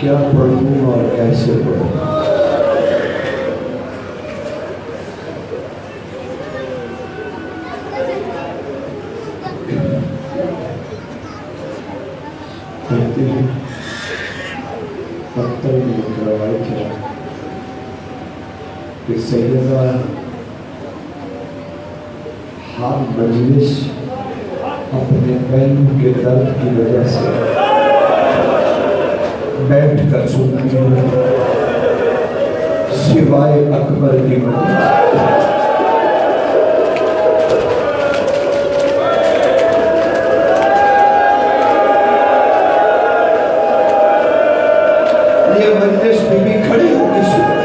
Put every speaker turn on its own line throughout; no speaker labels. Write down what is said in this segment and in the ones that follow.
کیا پڑھوں اور کیسے پڑھوں؟ کہتے ہیں پتر میں ایک روایت ہے کہ سیدہ ہر مجلس اپنے پہلو کے درد کی وجہ سے بیٹھ کر سنتی ہے سوائے اکبر کی مجلس۔ یہ مجلس بھی کھڑی ہو کے سنتی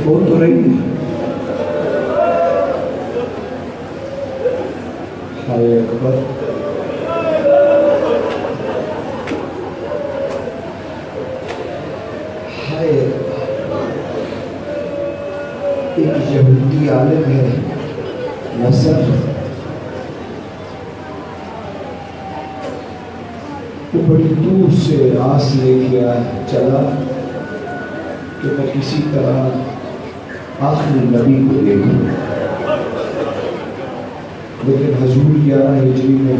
وہ تو رہی ہے۔ ہائے اکبر، ہائے ایک یہودی عالم ہے نصر، وہ بڑی دور سے آس لے کے چلا کہ میں کسی طرح آخری نبی کو دیکھوں، لیکن حضور 11 ہجری میں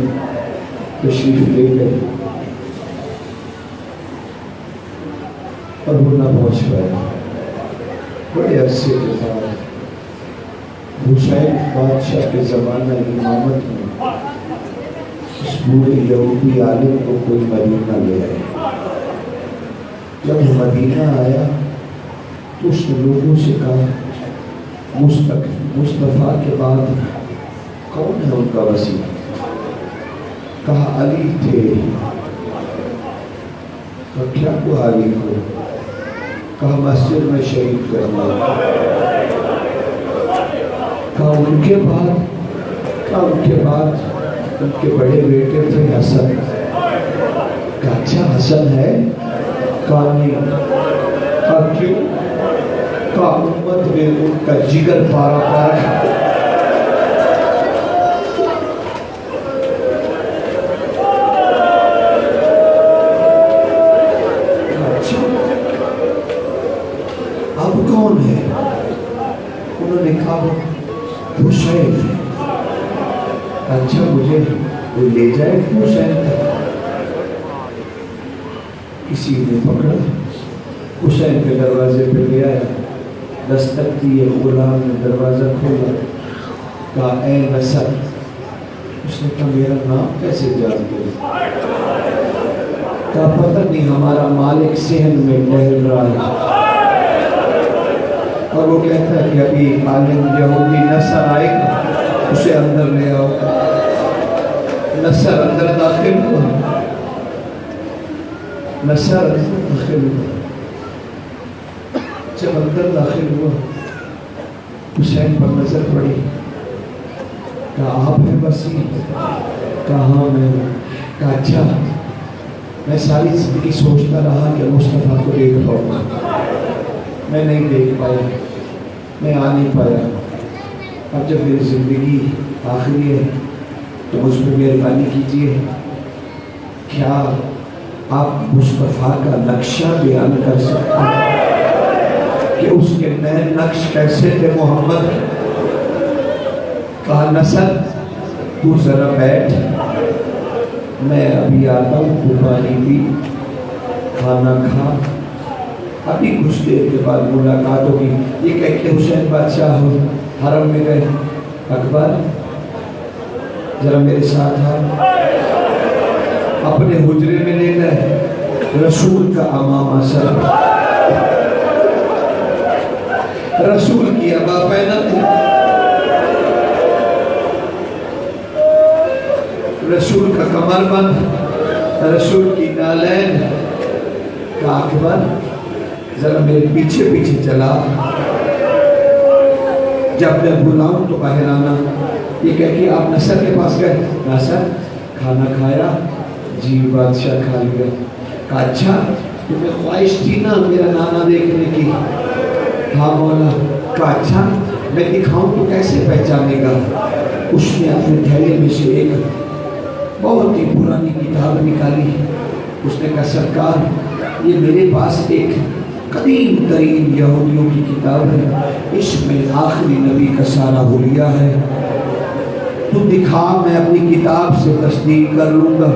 تشریف لے گئے اور وہ نہ پہنچ پایا۔ بڑے عرصے کے بعد حسین بادشاہ کے زمانہ امامت میں اس بوڑھے یہودی عالم کو کوئی مدینہ لے آئے۔ جب وہ مدینہ آیا تو اس نے لوگوں سے کہا مصطفیٰ کے بعد کون ہے ان کا وسیع؟ کہا علی تھے۔ کہا کیا ہوا علی کو؟ کہا مسجد میں شہید کرنا۔ کہا ان کے بعد؟ کہا ان کے بعد ان کے بڑے بیٹے تھے حسن۔ کہا اچھا حسن ہے؟ کہا نہیں۔ کہا کیوں؟ کہا امت میں ان کا جگر پارا پارا ہے۔ اب کون ہے؟ انہوں نے کہا حسین ہے۔ اچھا مجھے وہ لے جائے حسین تک۔ کسی نے پکڑا، حسین کے دروازے پہ لے آیا، دستک دی، غلام نے دروازہ کھولا، کہا اے نصر۔ اس نے کہا میرا نام کیسے جان گیا؟ کہا پتہ نہیں، ہمارا مالک صحن میں ٹہل رہا ہے اور وہ کہتا ہے کہ ابھی عالم یہودی نصر آئے گا، اسے اندر لے آؤ۔ نصر اندر داخل ہوا، نصر اندر داخل ہوا۔ جب اندر داخل ہوا حسین پر نظر پڑی، کہا آپ ہیں وسیع؟ کہا ہاں میں ہوں۔ کہا اچھا، میں ساری زندگی سوچتا رہا کہ مصطفیٰ کو دیکھ پاؤں، میں نہیں دیکھ پایا، میں آ نہیں پایا۔ اب جب میری زندگی آخری ہے تو مجھ پہ مہربانی کیجیے، کیا آپ مصطفیٰ کا نقشہ بیان کر سکتے ہیں کہ اس کے نئے نقش کیسے تھے محمد؟ کہا نصر تو ذرا بیٹھ، میں ابھی آتا ہوں، تو پانی پی، کھانا کھا، ابھی کچھ دیر کے بعد ملاقات ہوگی۔ یہ کہہ کے حسین بادشاہ حرم میں گئے۔ اکبر ذرا میرے ساتھ آ، اپنے حجرے میں لے گئے، رسول کا امامہ سر، رسول کی ابا پہنا تھی، رسول کا کمر بند، رسول کی نالین۔ کہا اکبر ذرا میرے پیچھے پیچھے چلا۔ جب میں بلاؤں تو باہر آنا. یہ کہہ کے آپ نصر کے پاس گئے. نصر کھانا کھایا؟ جی بادشاہ کھا لیا. کہا اچھا تمہیں خواہش تھی نا میرا نانا دیکھنے کی؟ ہاں مولا. کہا اچھا میں دکھاؤں تو کیسے پہچانے گا؟ اس نے اپنے تھیلے میں سے ایک بہت ہی پرانی کتاب نکالی. اس نے کہا سرکار یہ میرے پاس ایک قدیم ترین یہودیوں کی کتاب ہے، اس میں آخری نبی کا سارا حلیہ ہے، تو دکھا میں اپنی کتاب سے تصدیق کر لوں گا.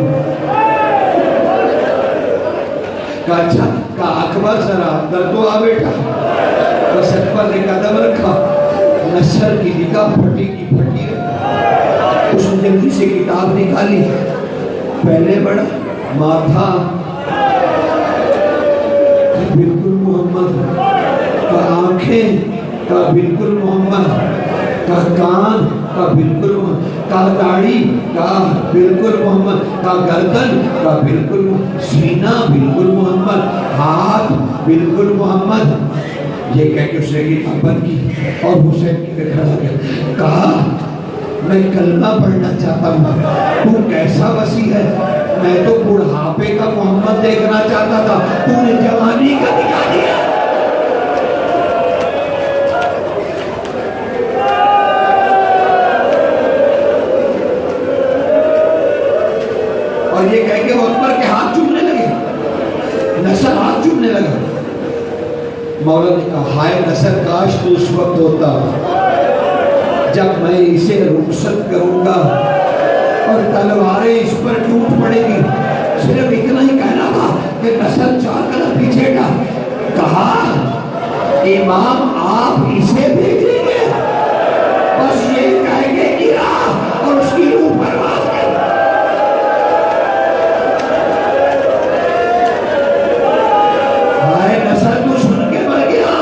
کہا اچھا. کہا اکبر ذرا اندر تو آ بیٹا. بس اکبر نے قدم رکھا. نصر کی نگاہ پھٹی کی پھٹی ہے. اس نے جلدی سے کتاب نکالی. پہلے بڑا ماتھا بالکل محمد کا، آنکھیں کا بالکل محمد کا، کان کا بالکل محمد کا، داڑھی کا بالکل محمد کا، گردن کا بالکل، سینہ بالکل محمد، ہاتھ بالکل محمد. یہ کہہ کے اس نے کتاب بند کی اور حسین کی طرف کھڑا گیا. کہا میں کلمہ پڑھنا چاہتا ہوں، تو کیسا وسیع ہے. میں تو بڑھاپے کا محمد دیکھنا چاہتا تھا، تو نے جوانی کا دکھا دیا. اور یہ کہہ کے وہ اکبر کے ہاتھ چومنے لگے. نصر ہاتھ چومنے لگا. مولا نے کہا ہائے نصر کاش تو اس وقت ہوتا جب میں اسے رخصت کروں گا اور تلواریں اس پر ٹوٹ پڑے گی. صرف اتنا ہی کہنا تھا کہ نصر 4 قدم پیچھے کا. کہا امام آپ اسے بھیجیں گے؟ بس یہ کہہ کے گرا اور اس کی روح پرواز کی. ہائے نصر تو سن کے مر گیا،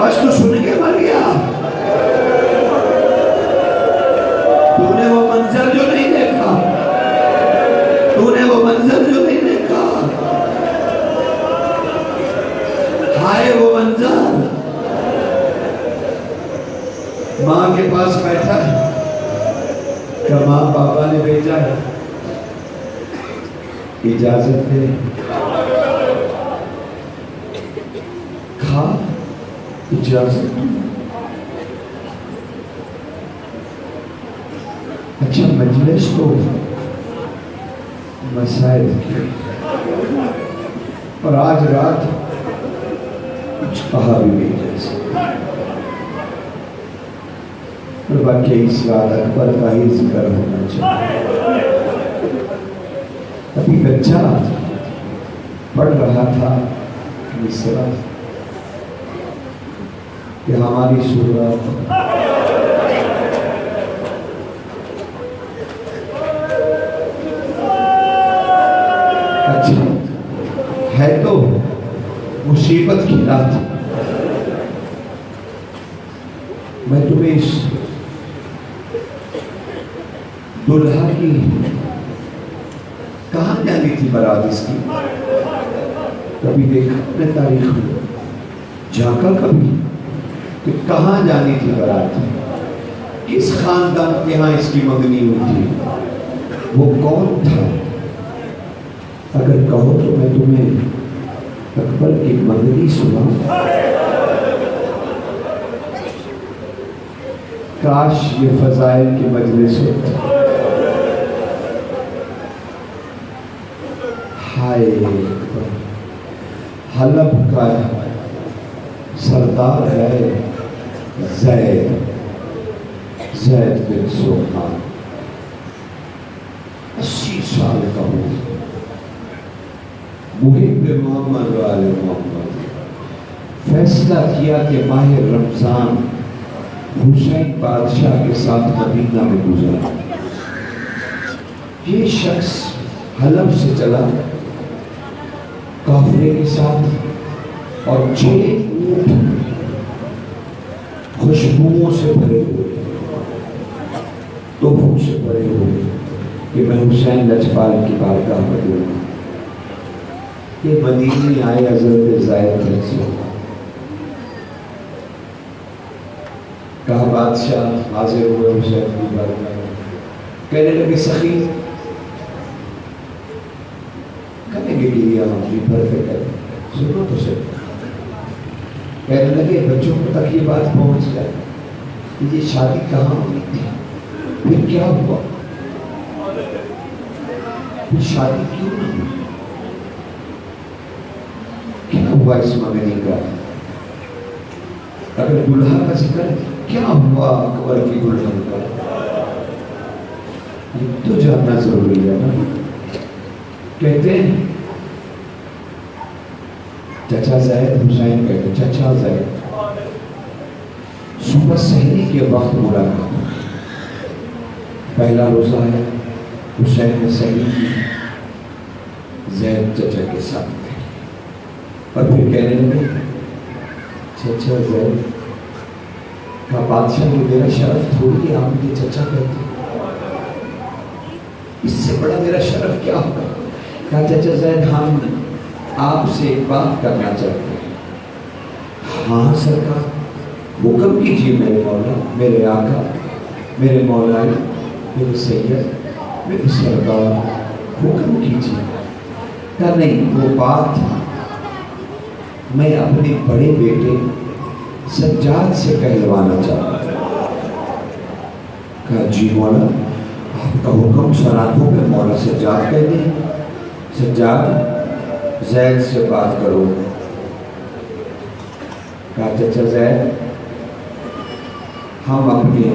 بس تو سن کے مر گیا. تو نے وہ منظر جو نہیں دیکھا، تو نے وہ منظر جو نہیں دیکھا. ہائے وہ منظر. ماں کے پاس بیٹھا ہے کہ ماں پاپا نے بھیجا ہے، اجازت دے کھا. اجازت. اچھا مجلس تو مسائل کی، اور آج رات کچھ کہا بھی نہیں جیسے. اور باقی اس رات اکبر کا ہی ذکر ہونا چاہیے. ابھی بچہ پڑھ رہا تھا مصرع کہ ہماری صورت اچھا ہے تو مصیبت کی رات. میں تمہیں اس دلہا کی کہاں جانی تھی برات اس کی؟ کبھی دیکھا اپنے تاریخ میں جھانکا کبھی کہ کہاں جانی تھی برات؟ کس خاندان کے ہاں اس کی منگنی ہوئی تھی؟ وہ کون تھا؟ اگر کہو تو میں تمہیں اکبر کی منگنی سناؤں. کاش یہ فضائل کی مجلس ہوتا. ہائے حلب کا سردار ہے زید بن سلطان، 80 سال کا ہو، محب محمد و آل محمد. فیصلہ کیا کہ ماہ رمضان حسین بادشاہ کے ساتھ مدینہ میں گزرا. یہ شخص حلب سے چلا قافلے کے ساتھ، اور 6 اونٹ خوشبوؤں سے بھرے ہوئے، تحفوں سے بھرے ہوئے کہ میں حسین لجپال کی بارگاہ میں دوں. یہ مدینے آئے حضرت زید بن سلطان. بادشاہ حاضر ہوئے حسین کی بارگاہ میں، کہنے لگے سخی کریں گے کہ یہ ہم بھی پرفیکٹ ہے، سنو تو صرف کہنے لگے بچوں کو تک یہ بات پہنچ جائے کہ یہ شادی کہاں ہوئی تھی، پھر کیا ہوا، پھر شادی کیوں نہ ہوئی، کیا ہوا اس منگنی کا، اگر دلہا کا ذکر کیا ہوا اکبر کی دلہن کا، یہ تو جاننا ضروری ہے نا۔ کہتے ہیں چچا زید، حسین کہتے ہیں چچا زید، صبح سحری کے وقت ملاقات، پہلا روزہ ہے، حسین نے سحری کی، زید چچا کے ساتھ گئے اور پھر کہنے لگے چچا زید کا بادشاہ نے میرا شرف تھوڑی ہے، آپ مجھے چچا کہتے ہیں، اس سے بڑا میرا شرف کیا ہوگا، کہا چچا زید ہم آپ سے ایک بات کرنا چاہتے ہیں۔ ہاں سرکار حکم کیجیے میرے مولا، میرے آقا، میرے مولائی، میرے سید، میرے سردار، حکم کیجیے۔ کہا نہیں، وہ بات میں اپنے بڑے بیٹے سجاد سے کہلوانا چاہتا ہوں۔ کہا جی مولا آپ کا حکم، سراتوں پہ مولا سجاد کہہ دیں، سجاد زید سے بات کرو۔ کہا چچا زید ہم اپنے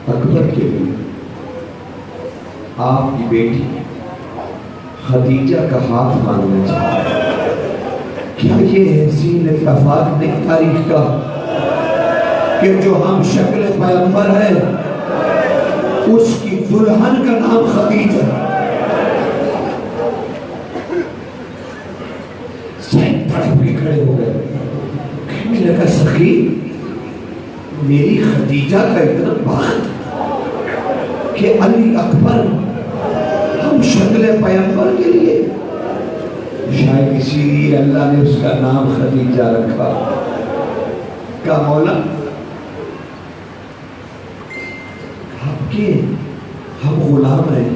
اکبر کے لیے آپ کی بیٹی خدیجہ کا ہاتھ مانگنا چاہتے ہیں۔ کیا یہ حسین اتفاق نہیں تاریخ کا کہ جو ہم شکل پیغمبر ہے اس کی دلہن کا نام خدیجہ ہے۔ سید تڑپ کے کھڑے ہو گئے، کہنے لگا سخی میری خدیجہ کا اتنا بات کہ علی اکبر ہم شکل پیغمبر کے لیے، شاید اسی لیے اللہ نے اس کا نام خدیجہ رکھا۔ کہا مولا آپ کے ہم غلام ہیں،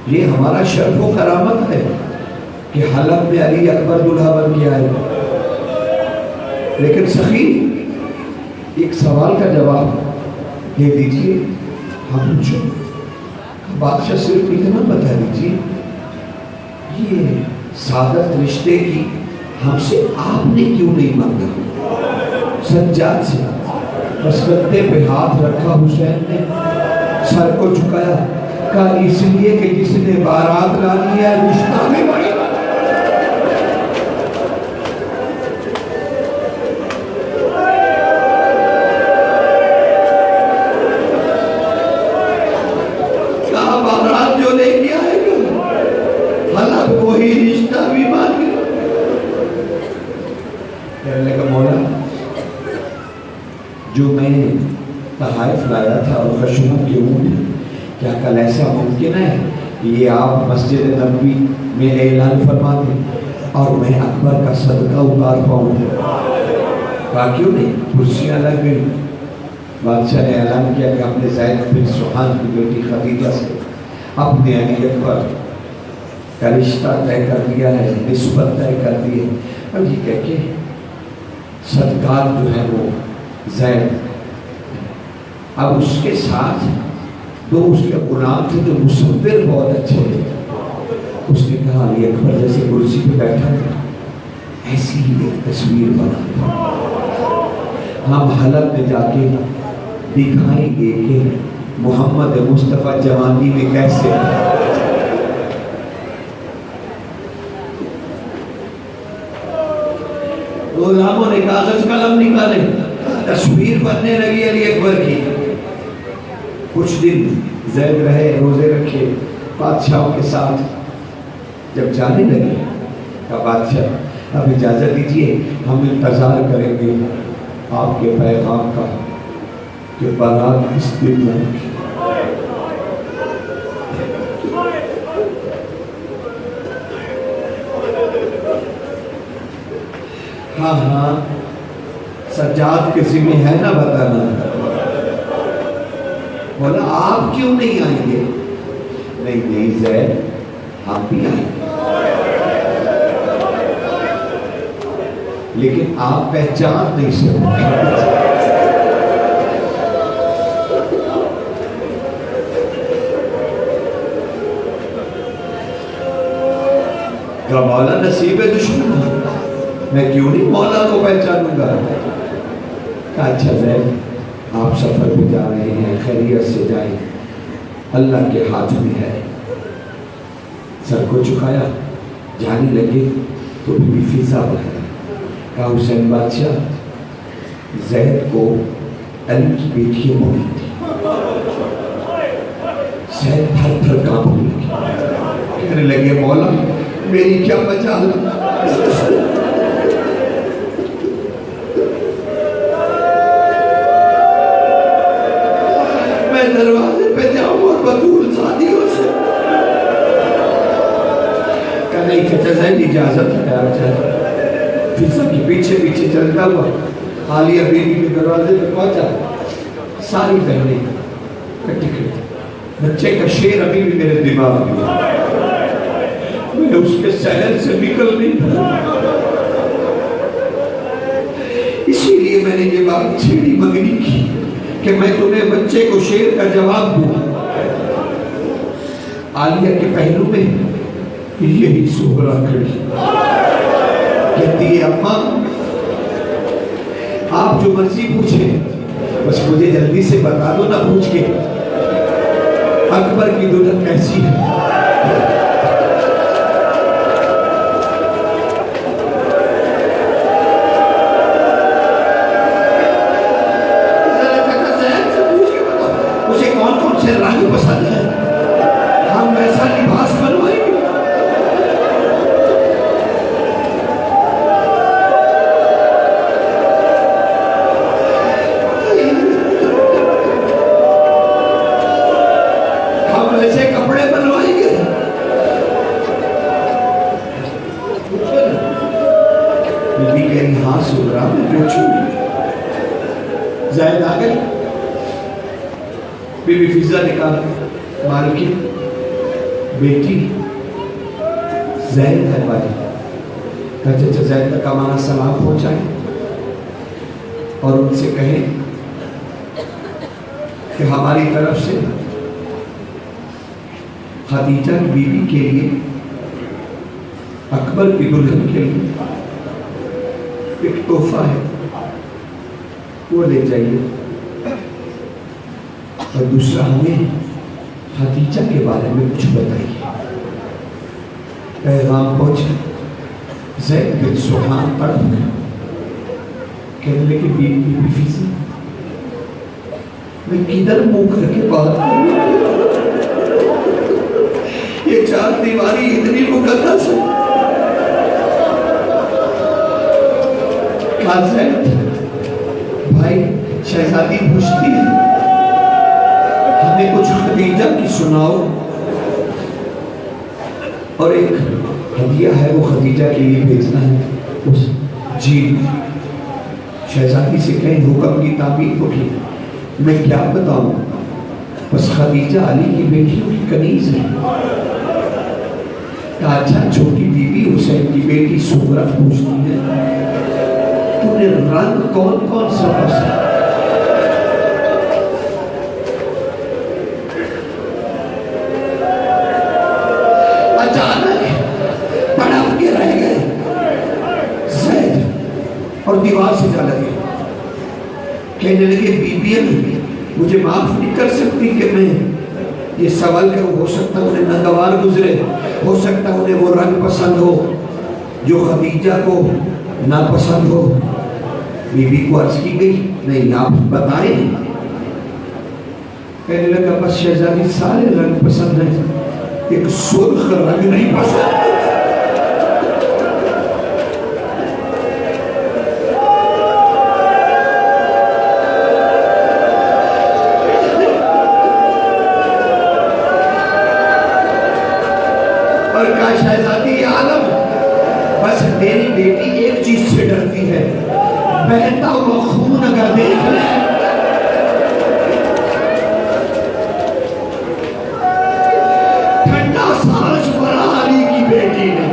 یہ ہمارا شرف و کرامت ہے کہ حلب میں علی اکبر دلہا بن کے آئے، لیکن سخی ایک سوال کا جواب دے دیجئے۔ ہم پوچھو بادشاہ صرف اتنا بتا دیجئے یہ سعادت رشتے کی ہم سے آپ نے کیوں نہیں مانگا؟ سجاد سے بس گدے پہ ہاتھ رکھا حسین نے، سر کو جھکایا، کہا اس لیے کہ جس نے بارات لانی ہے رشتہ میں بڑی جو میں تحائف لایا تھا اور خشبوں کے اونٹ، کیا کل ایسا ممکن ہے کہ یہ آپ مسجد نبوی میں اعلان فرما دیں اور میں اکبر کا صدقہ اتار پاؤں؟ کہا کیوں نہیں، کرسیاں لگ گئی۔ بادشاہ نے اعلان کیا کہ اپنے زید بن سہان کی بیٹی خدیجہ سے اپنے علی اکبر کا رشتہ طے کر دیا ہے، نسبت طے کر دی ہے۔ اور یہ کہہ کے صدقات جو ہے وہ زید، اب اس کے ساتھ دو اس کے غلام تھے جو مصور بہت اچھے تھے، اس نے کہا علی اکبر جیسے کرسی پہ بیٹھا تھا ایسی ہی ایک تصویر بنا دو، ہم حلب میں جا کے دکھائیں گے کہ محمد مصطفیٰ جوانی میں کیسے غلاموں نے کاغذ قلم نکالے، تصویر بننے لگی علی اکبر کی۔ کچھ دن زید رہے، روزے رکھے بادشاہوں کے ساتھ، جب جانے لگے کہا بادشاہ اب اجازت دیجیے، ہم انتظار کریں گے آپ کے پیغام کا کہ بارات کس دن میں۔ ہاں سجاد کے ذمہ ہے نا بتانا. بولا آپ کیوں نہیں آئیں گے؟ نہیں زید ہم بھی آئیں گے، لیکن آپ پہچان نہیں سکتے. کہ مولا نصیب دشمن، میں کیوں نہیں مولا کو پہچانوں گا؟ کہا اچھا زید آپ سفر پہ جا رہے ہیں، خیریت سے جائیں، اللہ کے ہاتھ میں ہے. سر کو چکایا، جانے لگے تو بی بی فضا بلایا. کہا حسین بادشاہ زید کو علی کی بیٹی مولی تھی. زید تھر تھر کانپنے لگے، کہنے لگے مولا میری کیا مجال. میں دروازے پہ جاؤں اور بطول شادیوں سے. کہ نہیں کہتا زید اجازت ہے آپ جائے. فضا کی پیچھے پیچھے چلتا ہوا عالیہ بیوی کے دروازے پہ پہنچا. ساری بہنیں کٹی کھڑی، بچے کا شیر ابھی بھی میرے دماغ میں ہے، میں اس کے سہل سے نکل نہیں پڑا. اسی لیے میں نے یہ بات چھیڑی منگنی کی کہ میں تمہیں بچے کو شیر کا جواب دوں. عالیہ کے پہلو میں یہی سہرا کھڑی کہتی ہے اماں آپ جو مرضی پوچھیں، بس مجھے جلدی سے بتا دو نا پوچھ کے اکبر کی دلہن کیسی ہے. رنگ پسند ہے، ہم ویسا لباس بنوائیں گے. ہم ویسے کپڑے بنوائیں گے. بیوی کہہ رہی ہاں سہرا میں پوچھوں. زید آ گئی. بی بی فضا نے کہا مالکین بیٹی زید ہے بھائی. کہتے اچھا زید تک ہمارا سلام پہنچائیں اور ان سے کہیں کہ ہماری طرف سے خدیجہ کی بیوی کے لیے، اکبر کی دلہن کے لیے ایک تحفہ ہے، وہ لے جائیے. اور دوسرا ہمیں خدیجہ کے بارے میں کچھ بتائیے. پیغام پہنچا. زید بن سبحان پڑھ گئے. کہنے لگے بی بی فضا میں کدھر منہ کر کے بات کروں؟ یہ چار دیواری اتنی مقدس ہے. کہا زید بھائی شہزادی پوچھتی ہے ہمیں کچھ خدیجہ کی سناؤ، اور ایک ہدیہ ہے وہ خدیجہ کے لیے بھیجنا ہے. جی شہزادی سے کہیں حکم کی تعبیر کو کی. میں کیا بتاؤں، بس خدیجہ علی کی بیٹیوں کی کنیز ہے. کہا اچھا چھوٹی بیوی حسین کی بیٹی سہرا پوچھتی ہے تمہیں رنگ کون کون سا پسند ہے؟ اور دیوار سے جا لگے. کہنے لگے بیبیاں مجھے معاف نہیں کر سکتی کہ میں یہ سوال کروں. ہو سکتا انہیں ناگوار گزرے، ہو سکتا انہیں وہ رنگ پسند ہو جو خدیجہ کو ناپسند ہو. بیوی کو عرض کی گئی نہیں آپ بتائیں. کہنے لگا بس شہزادی سارے رنگ پسند ہیں، ایک سرخ رنگ نہیں پسند. شہزادی عالم بس میری بیٹی ایک چیز سے ڈرتی ہے، بہتا ہوا خون اگر دیکھ لیں، ٹھنڈا سانس بھرا علی کی بیٹی نے،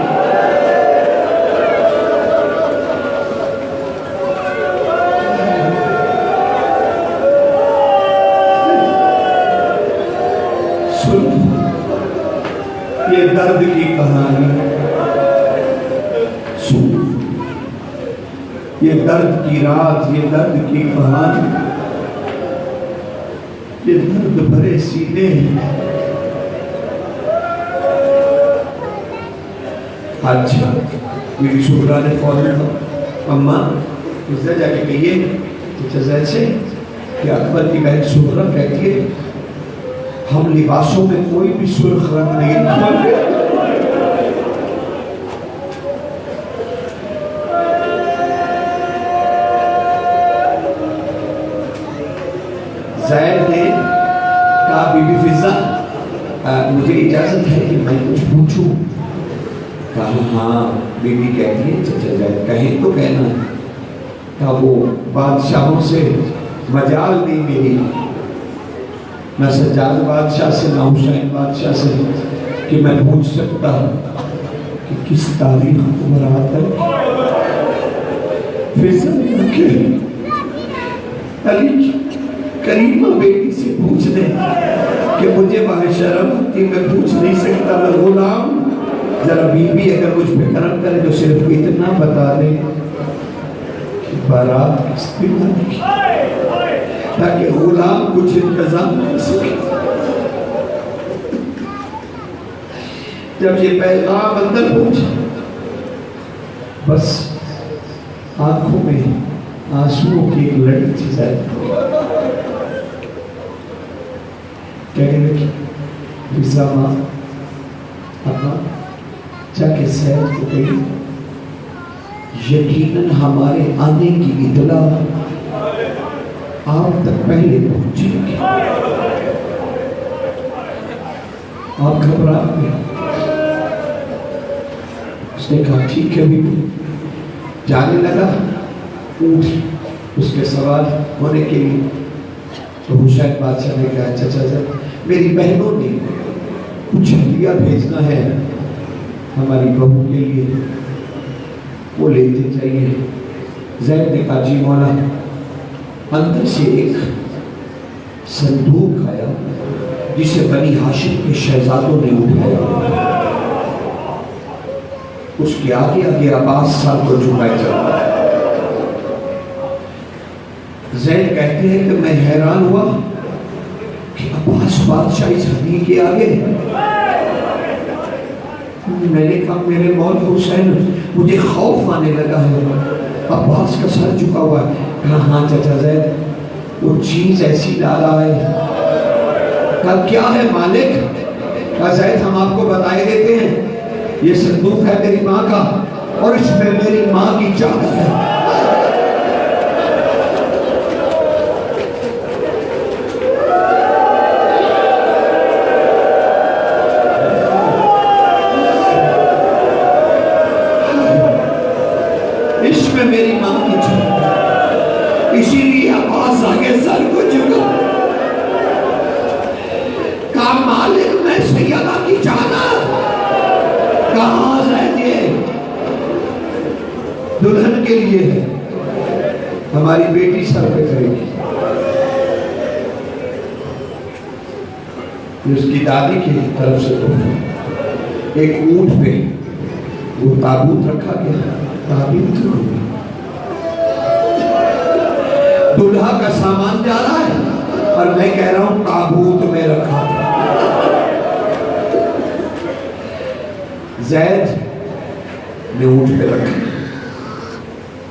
سن یہ درد کی کہانی، سن یہ درد کی رات، یہ درد کی کہانی، یہ درد بھرے سینے ہیں۔ اچھا میری شکرہ نے فوراً اماں اس سے جا کے کہیے چچا زید سے کہ اکبر کی بہن شکرہ کہتی ہے ہم لباسوں میں کوئی بھی سرخ رنگ نہیں کھاتے۔ زید نے کہا بی بی فضہ مجھے اجازت ہے کہ میں کچھ پوچھوں؟ کہا ہاں بی بی کہتی ہے چچا زید کہیں تو کہنا۔ کہا وہ بادشاہوں سے مجال نہیں میری، نہ سجاد بادشاہ سے نہ حسین بادشاہ سے کہ میں پوچھ سکتا ہوں کہ کس تاریخ کو مراد ہے۔ فضہ نے کہا علی کریمہ بیٹی سے پوچھ دے کہ مجھے باہر شرم ہوتی میں پوچھ نہیں سکتا، میں غلام، ذرا بی بی اگر مجھ پہ کرم کرے تو صرف اتنا بتا دے کہ بارات کس دن آنے کی، تاکہ غلام کچھ انتظام کر سکے۔ جب یہ پیغام اندر پہنچا بس آنکھوں میں آنسوؤں کی ایک لڑی تھی زید کہنے لگی فضہ ماں اپنا جا کے زید کو کہی یقیناً ہمارے آنے کی اطلاع آپ تک پہلے پہنچے گی، آپ گھبرا گئے۔ اس نے کہا ٹھیک ہے بی بی، جانے لگا اونٹ اس کے سوار ہونے کے لیے۔ تو حسین بادشاہ نے کہا چچا زید میری بہنوں نے کچھ ہدیہ بھیجنا ہے ہماری بہو کے لیے، وہ لیتے چاہیے۔ زید نے کہا جی مولا۔ اندر سے ایک صندوق آیا جسے بنی ہاشم کے شہزادوں نے اٹھایا، اس کے آگے آگے عباس صاحب کو جھکائے چلتا ہے۔ زید کہتے ہیں کہ میں حیران ہوا کہ عباس بادشاہ اس ہدیے کے آگے۔ میں نے کہا میرے مولا حسین مجھے خوف آنے لگا ہے، عباس کا سر جھکا ہوا ہے۔ کہا ہاں چچا زید وہ چیز ایسی لالا ہے۔ کہا کیا ہے مالک؟ کہا زید ہم آپ کو بتائے دیتے ہیں، یہ صندوق ہے میری ماں کا اور اس میں میری ماں کی چادر ہے۔ اس میں میری ماں کی چادر، اسی لیے عباس آگے سر کو جھکا۔ کہا مالک میں سیدہ کی چادر؟ کہاں زید یہ دلہن کے لیے ہے، ہماری بیٹی سر پہ کرے گی۔ اس کی دادی کی طرف سے تو ایک اونٹ پہ وہ تابوت رکھا گیا، تابوت ہوئی، دلہا کا سامان جا رہا ہے اور میں کہہ رہا ہوں تابوت میں رکھا۔ زید نے اونٹ پہ رکھا،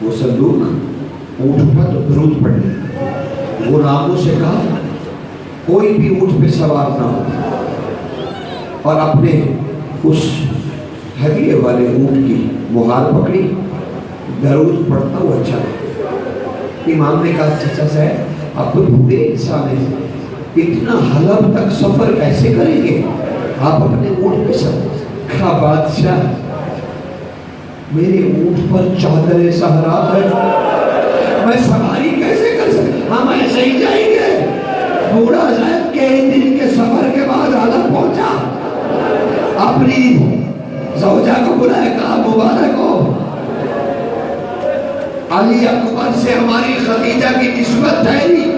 وہ صندوق اونٹ اٹھا تو درود پڑھنے، غلاموں سے کہا کوئی بھی اونٹ پہ سوار نہ ہو، اور اپنے اس ہدیے والے اونٹ کی مہار پکڑی، درود پڑھتا ہوا چلا۔ امام نے کہا چچا صاحب آپ تو بوڑھے انسان ہیں، اتنا حلب تک سفر کیسے کریں گے؟ آپ اپنے اونٹ پہ سوار۔ کہا بادشاہ میرے اونٹ پر چادر صحرا ہے، اپنی زوجہ کو بلائے، کہا مبارک ہو، علی اکبر سے ہماری خدیجہ کی نسبت ٹھہری،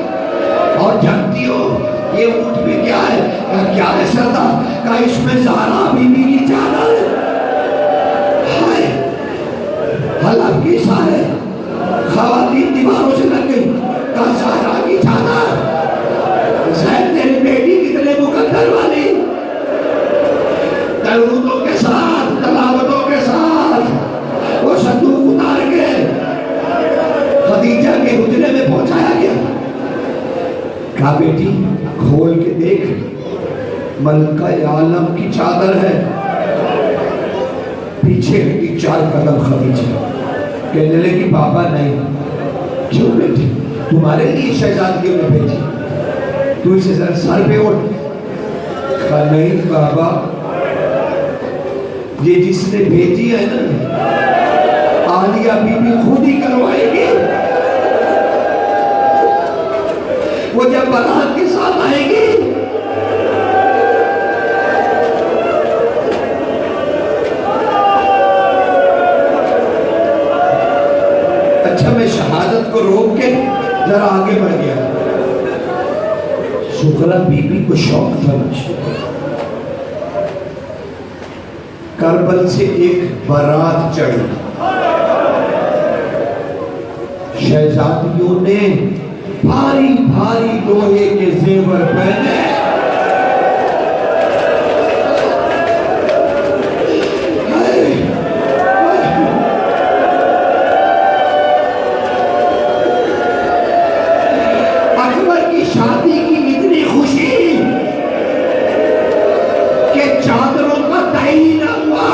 اور جانتی ہو یہ اونٹ بھی کیا ہے؟ کیا ہے سردار؟ کہا اس میں زہرا بی بی کی چادر ہے، حلب کی سارے خواتین دیواروں سے لگ گئی، کہا زہرا کی چادر، زید تیری بیٹی کتنے مقدر والی، درودوں کے ساتھ تلاوتوں کے ساتھ وہ صندوق اتار کے خدیجہ کے حجرے میں پہنچایا گیا۔ کہا بیٹی کھول کے دیکھ، ملکہ عالم کی چادر ہے۔ پیچھے ہٹی 4 قدم خدیجہ، کہنے لگی بابا نہیں۔ کیوں بیٹی؟ تمہارے لیے شہزادیوں نے بھیجی، تو اسے سر پہ اٹھ۔ کہا نہیں بابا، یہ جس نے بھیجی ہے نا عالیہ بی بی خود ہی کروائے گی، وہ جب بارات کے ساتھ آئے گی اچھا میں شہادت کو روک کے ذرا آگے بڑھ گیا۔ سغرا بی بی کو شوق تھا مجھے، کربل سے ایک بارات چڑھی، شہزادیوں نے بھاری بھاری لوہے کے زیور پہنے، اکبر کی شادی کی اتنی خوشی کہ چادروں کا تعین نہ ہوا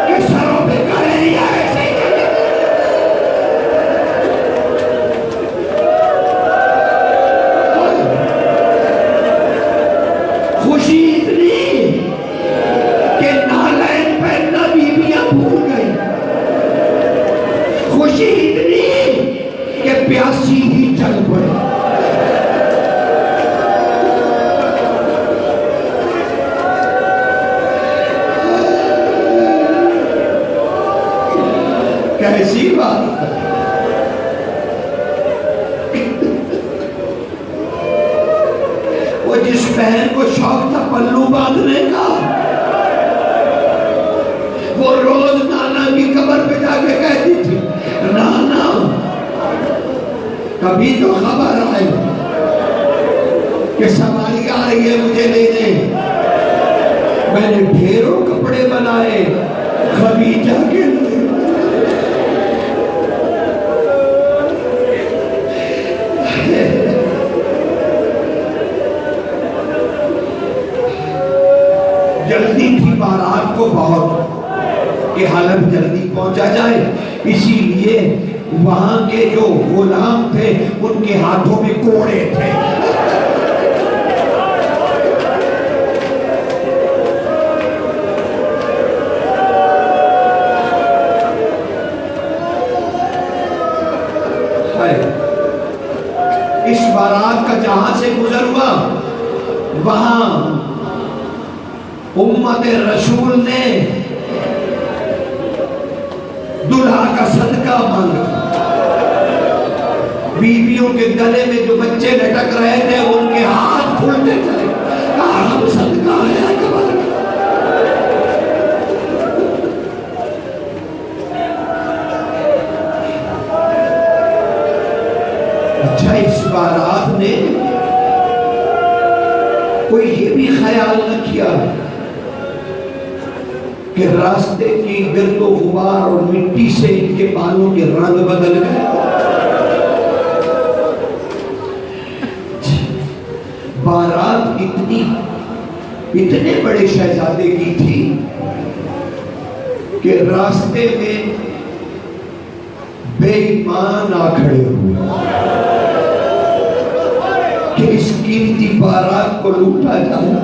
کہ سروں پہ کریں یا ایسے ہی کریں۔ خوشی اتنی کہ نالین پہننا بیویاں بھول گئی، خوشی اتنی کہ پیاسی ہی چل پڑے۔ کیسی بات ہے؟ وہ جس بہن کو شوق تھا پلو باندھنے کا، وہ روز نانا کی قبر پہ جا کے کہتی تھی نانا کبھی تو خبر آئے کہ سواری آ رہی ہے مجھے لینے۔ میں نے ڈھیروں کپڑے بنائے خدیجہ کے لیے۔ جلدی تھی بارات کو بہت کہ حلب جلدی پہنچا جائے، اسی لیے وہاں کے جو غلام تھے ان کے ہاتھوں میں کوڑے تھے۔ اس بارات کا جہاں سے گزر ہوا وہاں امت رسول نے دلہا کا صدقہ مانگا۔ بیویوں کے گلے میں جو بچے لٹک رہے تھے ان کے ہاتھ کھلتے چلے، کہا ہم صدقہ ہے اکبر۔ اچھا اس بارات نے کوئی یہ بھی خیال نہ کیا کہ راستے کی گرد و غبار اور مٹی سے ان کے بالوں کے رنگ بدل گئے۔ بارات اتنے بڑے شہزادے کی تھی کہ راستے میں بے ایمان آ کھڑے ہوئے کہ اس قیمتی بارات کو لوٹا جائے۔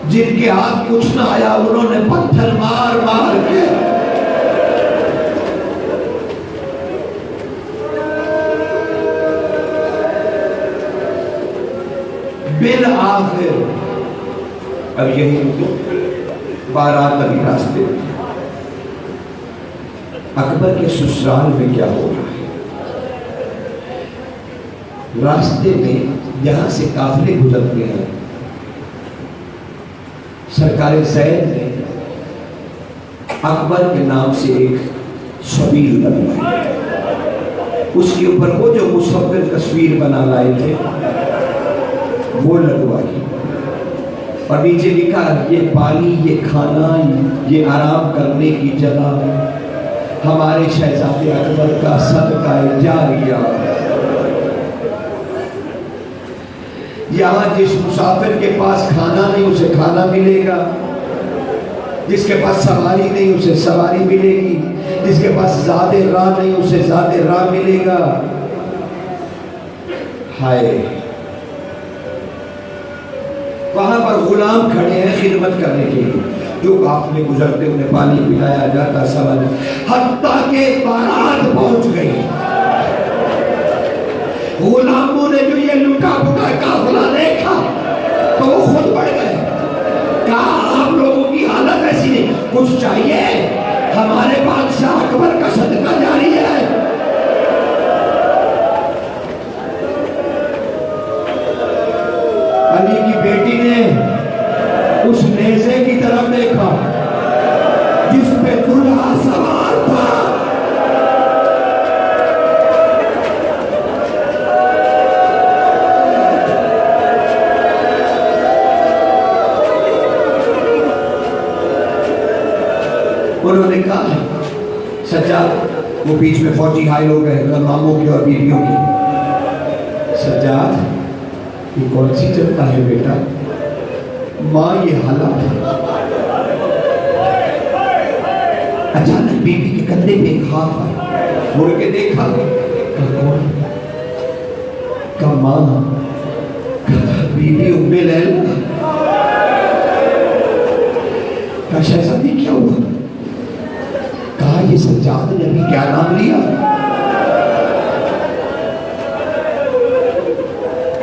جن کے ہاتھ کچھ نہ آیا انہوں نے پتھر مار مار کے بالآخر اب یہی بارات ابھی راستے میں. اکبر کے سسرال میں کیا ہو رہا ہے؟ راستے میں یہاں سے قافلے گزرتے ہیں. سرکار زید نے اکبر کے نام سے ایک شبیل بنوائی. اس کے اوپر وہ جو مصور تصویر بنا لائے تھے وہ لگوائی اور نیچے لکھا یہ پانی، یہ کھانا، یہ آرام کرنے کی جگہ ہمارے شہزادے اکبر کا صدقہ جاریہ. یہاں جس مسافر کے پاس کھانا نہیں اسے کھانا ملے گا، جس کے پاس سواری نہیں اسے سواری ملے گی، جس کے پاس زاد راہ نہیں اسے زاد راہ ملے گا. ہائے، وہاں پر غلام کھڑے ہیں خدمت کرنے کے لیے. جو قافلے گزرتے انہیں پانی پلایا جاتا سوال، حتیٰ کہ بارات پہنچ گئی. غلاموں نے جو یہ لٹا پٹا قافلہ دیکھا تو وہ خود بڑھ گئے. کہا آپ لوگوں کی حالت ایسی نہیں، کچھ چاہیے؟ ہمارے بادشاہ اکبر کا صدقہ جاری ہے. علی کی بیٹی نے اس نیزے کی طرف دیکھا جس پہ دلہا سوار تھا. انہوں نے کہا سجاد، وہ بیچ میں فوجی حائل ہو گئے غلاموں کی اور بیویوں کی. سجاد یہ کون سی چلتا ہے بیٹا؟ ماں یہ حالات ہے. اچانک بیوی کے کندھے پہ ایک ہاتھ آیا، مڑ کے دیکھا، کہا کون؟ کہا ماں. کہا بیوی ام لیلا. کہا شہزادی کیا ہوا؟ کہا یہ سجاد نے ابھی کیا نام لیا؟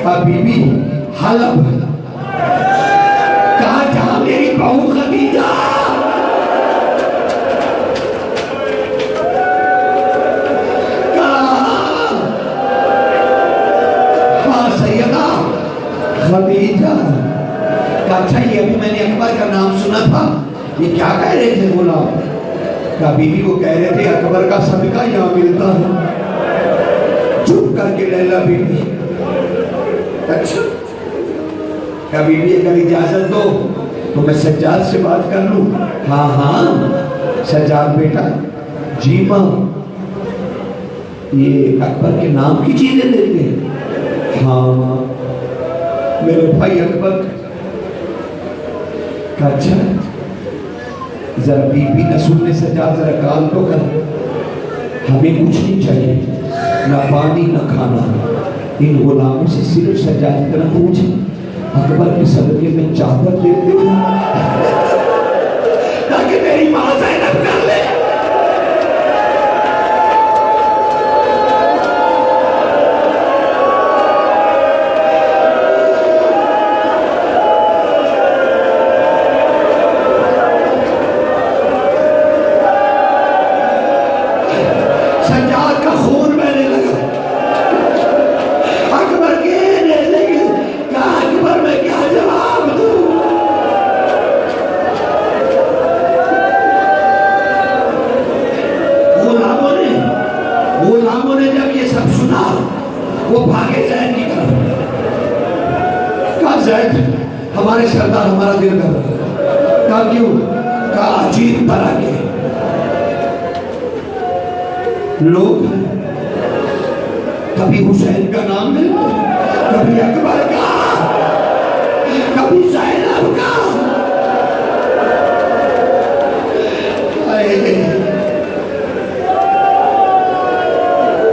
کہا بی بی حلب. کہا جہاں میری بہو خدیجہ. کہا ہاں سیدہ خدیجہ. کہا اچھا یہ ابھی میں نے اکبر کا نام سنا تھا، یہ کیا کہہ رہے تھے غلام؟ کہا بی بی وہ کہہ رہے تھے اکبر کا صدقہ یہاں ملتا ہے. چپ کر کے لیلا بی بی. اچھا کہا بی بی اگر اجازت دو تو میں سجاد سے بات کر لوں. ہاں ہاں سجاد بیٹا. جی ماں، یہ اکبر کے نام کی چیزیں دیتے ہیں؟ ہاں ماں، میرے بھائی اکبر. کہا اچھا ذرا بی بی نہ سننے سجاد ذرا کام تو کر. ہمیں کچھ نہیں چاہیے، نہ پانی نہ کھانا. ان غلاموں سے صرف سجاد اتنا پوچھ اکبر کے صدقے میں چادر دے دے تاکہ میری ماں زینب کر لے. سجاد کا خون بہنے لگا. اکبر کے نیزے کی کہا اکبر میں کیا جواب دوں؟ غلاموں نے جب یہ سب سنا وہ بھاگے زید کی طرف. کہا زید ہمارے سردار ہمارا دل کر. کہا کیوں؟ کہا عجیب طرح کے لوگ کبھی حسین کا نام لیتے، کبھی اکبر کا، کبھی زینب کا.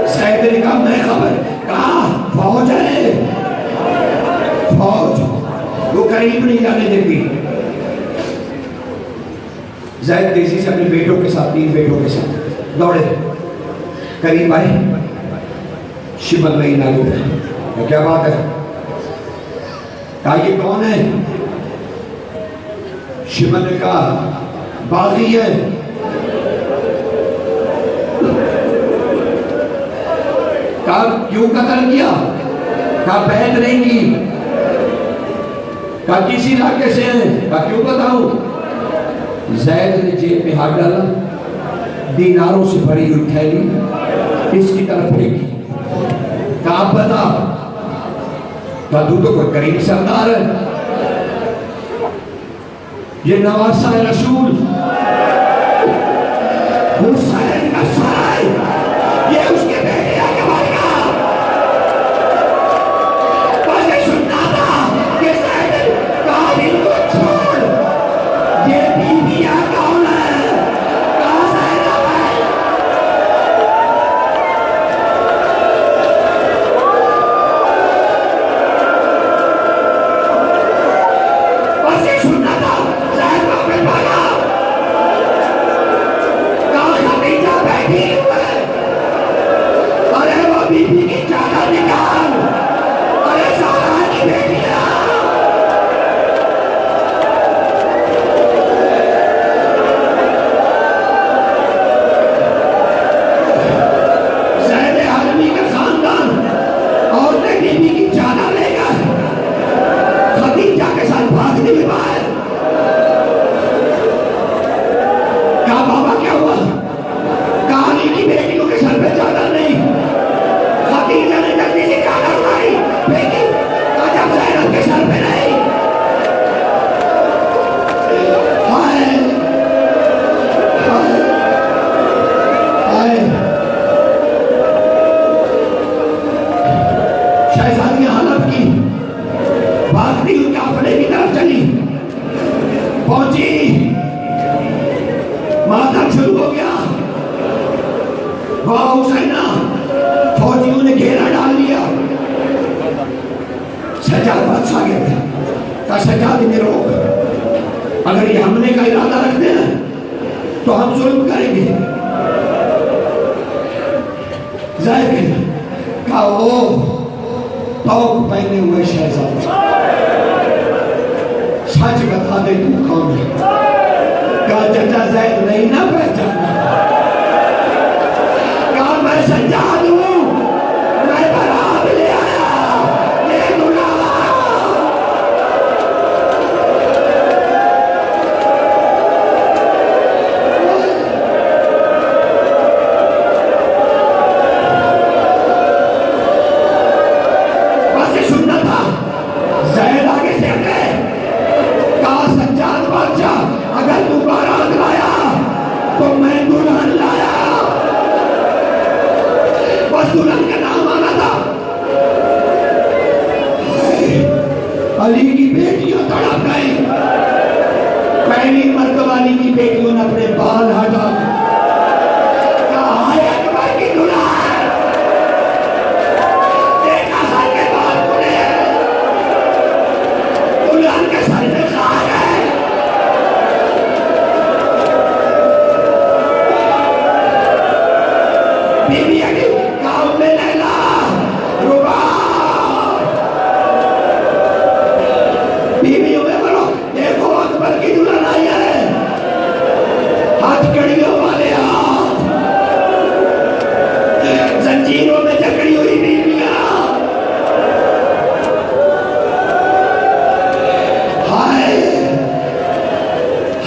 سید نے کہا میں خبر. کہا فوج ہے، فوج وہ قریب نہیں جانے دیتی. زید تیزی سے اپنے بیٹوں کے ساتھ، 3 بیٹوں کے ساتھ دوڑے، قریب آئے. شمر نہیں نہ لوٹا. کیا بات ہے؟ کہا یہ کون ہے؟ شمع نے کہا باغی ہے. کہا کیوں قتل کیا؟ کہا بیعت نہیں کی. کہا کسی علاقے سے ہیں؟ کہا کیوں بتاؤں؟ زید نے جیب میں ہاتھ ڈالا، دیناروں سے بھری ہوئی تھیلی اس کی طرف پھینکی. کہا آپ بتا. کہا تو کوئی کریم سردار ہے، یہ نواسہ رسول حسین کا سائے، یہ اس کے بیٹے آگے بڑھ گا. بس یہ سننا تھا کہ زید قابل کو چھوڑ، یہ بیویاں کون ہے؟ کہا زینب ہے. بس یہ سننا تھا زید واپس بھاگا. کہا خدیجہ بیٹھی ہوئے. ارے وہ بی بی کی چادر نکال. ارے زہرا کی بیٹیاں. زید حرمی کا خاندان عورتیں بی بی کی چادر لے کر خدیجہ کے ساتھ بھاگنے کے بعد کہا بابا کیا ہوا؟ کہا علی کی بیٹیوں کے سر پہ چادر نہیں. خدیجہ نے جلدی سے چادر اٹھائی پھینکی. کہا جب زینب کے سر پہ نہیں. ہائے ہائے ہائے. شہزادی حلب کی بھاگتی ہوئی قافلے کی طرف چلی، پہنچی، ماتم شروع ہو گیا. وہاں حسینہ فوجیوں نے گھیرا ڈال لیا. سجاد بادشاہ گیا تھا. کہا سجاد انہیں روک، اگر یہ حملے کا ارادہ رکھتے ہیں تو ہم ظلم کریں گے. ظاہر کہا وہ توق پہنے ہوئے شہزادہ، سچ بتا دے تو کون ہے؟ کہا چچا زید نہیں نہ پہچانا. کہا میں سجاد ہوں، میں براب لے آیا، یہ دلہا. بس یہ سننا تھا. زید آگے سے ہٹے. کہا سجاد بادشاہ اگر تو بارات لایا تو میں دلہن لایا. بس دلہن کا نام آنا تھا. علی کی بیٹیاں تڑپ گئی. پہلی مرتبہ علی کی بیٹیوں نے اپنے بال ہٹا. کہا ہائے اکبر کی دلہن، دیکھا سر کے بال کھلے ہیں، دلہن کے سر میں خاک ہے. بی بی اگی گاؤں میں لیلا ربا. بیویوں میں بولو دیکھو اکبر کی دلہن آئی ہے. ہاتھ کڑیوں والے ہاتھ، زنجیروں میں جکڑی ہوئی بیویاں. ہائے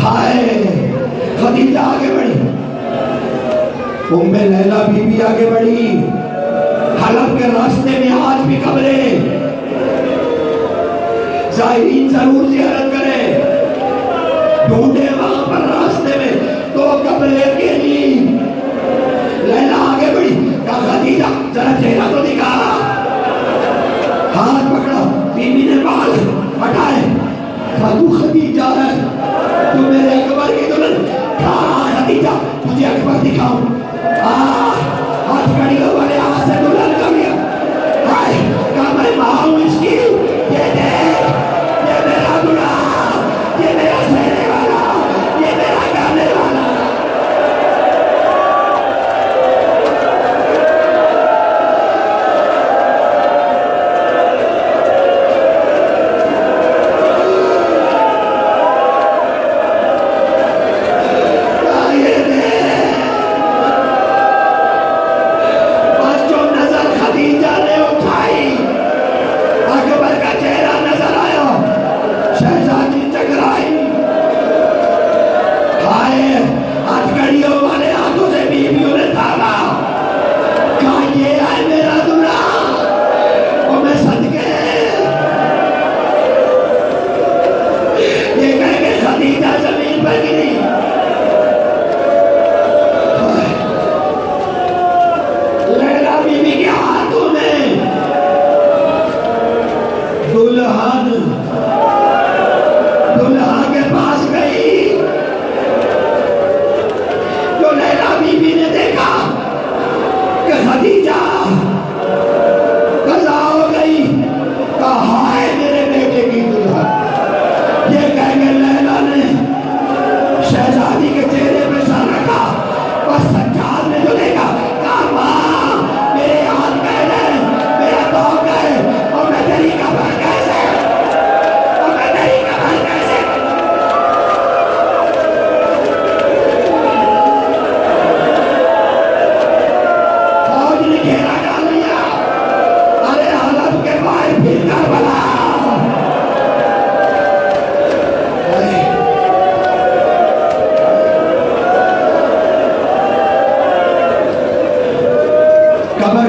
ہائے. خدیجہ آگے بڑھی، ام لیلا بی بی آگے بڑھی. حلب کے راستے میں آج بھی قبریں، زائرین ضرور زیارت کرے. ڈھونڈے وہاں پر راستے میں تو قبریں اکیلی. لیلا آگے بڑھی. کہا خدیجہ ذرا چہرہ تو دکھا. ہاتھ پکڑا، بی بی نے بال ہٹائے. کہا تو خدیجہ ہے، تو میرے اکبر کی دلہن. کہا خدیجہ تجھے اکبر دکھاؤں. ہاتھ کڑیوں والے ہاتھ سے دلہن کر لیا. کہا میں ماں ہوں اس کی. یہ دیکھ، یہ میرا دلہا، یہ میرا سہنے والا، یہ میرا گانے والا.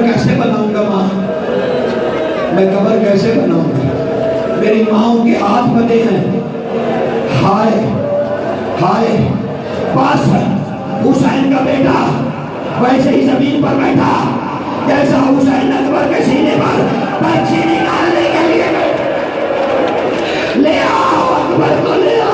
کیسے بناؤں گا ماں؟ میں قبر کیسے بناؤں گا؟ میری ماؤں کے ہاتھ بنے ہیں. ہائے ہائے. بس حسین کا بیٹا ویسے ہی زمین پر بیٹھا جیسا حسین اکبر کے سینے پر پرچی نکالنے کے لیے. لے آؤ اکبر کو، لے آؤ.